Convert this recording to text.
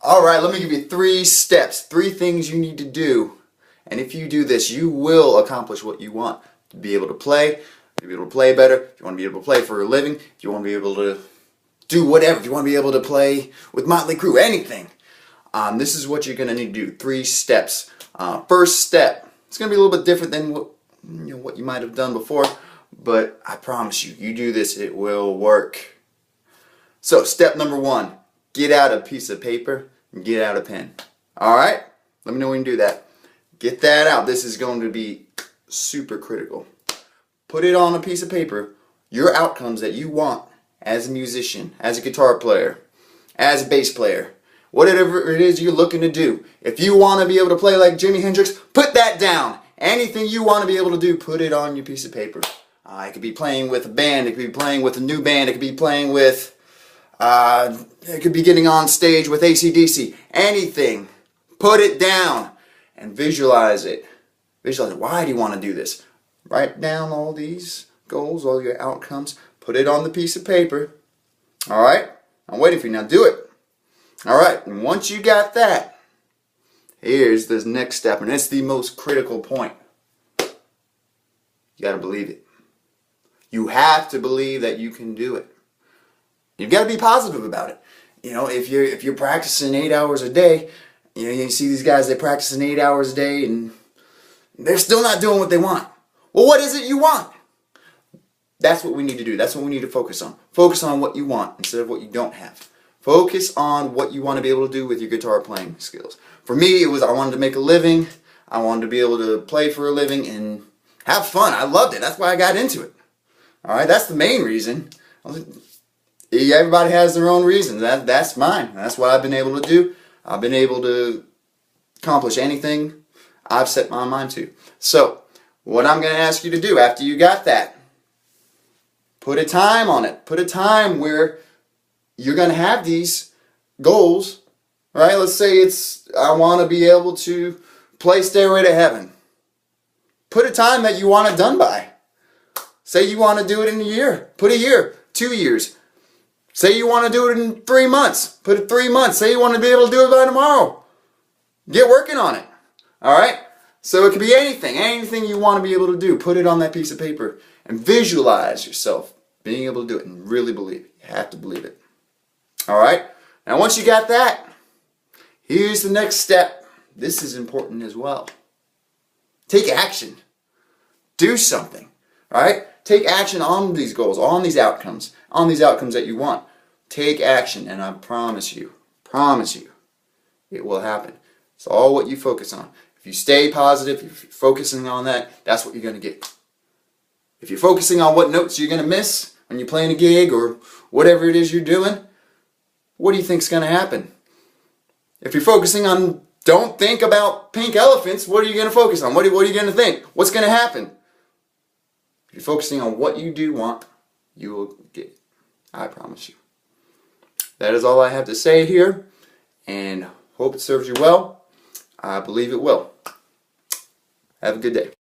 Alright, let me give you 3 steps, 3 things you need to do. And if you do this, you will accomplish what you want. To be able to play, to be able to play better, if you want to be able to play for a living, if you want to be able to do whatever, if you want to be able to play with Motley Crue, anything. This is what you're going to need to do. 3 steps. First step, it's going to be a little bit different than what you might have done before, but I promise you, you do this, it will work. So step number 1, get out a piece of paper and get out a pen. Alright? Let me know when you do that. Get that out. This is going to be super critical. Put it on a piece of paper, your outcomes that you want as a musician, as a guitar player, as a bass player, whatever it is you're looking to do. If you want to be able to play like Jimi Hendrix, put that down. Anything you want to be able to do, put it on your piece of paper. It could be playing with a band, it could be playing with a new band, it could be playing with, it could be getting on stage with AC/DC. Anything. Put it down and visualize it. Visualize it. Why do you want to do this? Write down all these goals, all your outcomes. Put it on the piece of paper. Alright? I'm waiting for you. Now do it. Alright, and once you got that, here's the next step, and it's the most critical point. You gotta believe it. You have to believe that you can do it. You've got to be positive about it. You know, if you're practicing 8 hours a day, you see these guys, they practice 8 hours a day and they're still not doing what they want. Well, what is it you want? That's what we need to do. That's what we need to focus on. Focus on what you want instead of what you don't have. Focus on what you want to be able to do with your guitar playing skills. For me, it was I wanted to make a living. I wanted to be able to play for a living and have fun. I loved it. That's why I got into it. Alright, that's the main reason. Everybody has their own reason. That's mine. That's what I've been able to do. I've been able to accomplish anything I've set my mind to. So, what I'm going to ask you to do after you got that, put a time on it. Put a time where you're going to have these goals. Right? Let's say it's, I want to be able to play Stairway to Heaven. Put a time that you want it done by. Say you want to do it in a year. Put a year. 2 years. Say you want to do it in 3 months. Put it 3 months. Say you want to be able to do it by tomorrow. Get working on it. Alright? So it could be anything. Anything you want to be able to do. Put it on that piece of paper. And visualize yourself being able to do it. And really believe it. You have to believe it. Alright? Now once you got that, here's the next step. This is important as well. Take action. Do something. Alright? Take action on these goals, on these outcomes that you want. Take action, and I promise you, it will happen. It's all what you focus on. If you stay positive, if you're focusing on that, that's what you're going to get. If you're focusing on what notes you're going to miss when you're playing a gig or whatever it is you're doing, what do you think is going to happen? If you're focusing on, don't think about pink elephants, what are you going to focus on? What are you going to think? What's going to happen? If you're focusing on what you do want, you will get it. I promise you. That is all I have to say here, and hope it serves you well. I believe it will. Have a good day.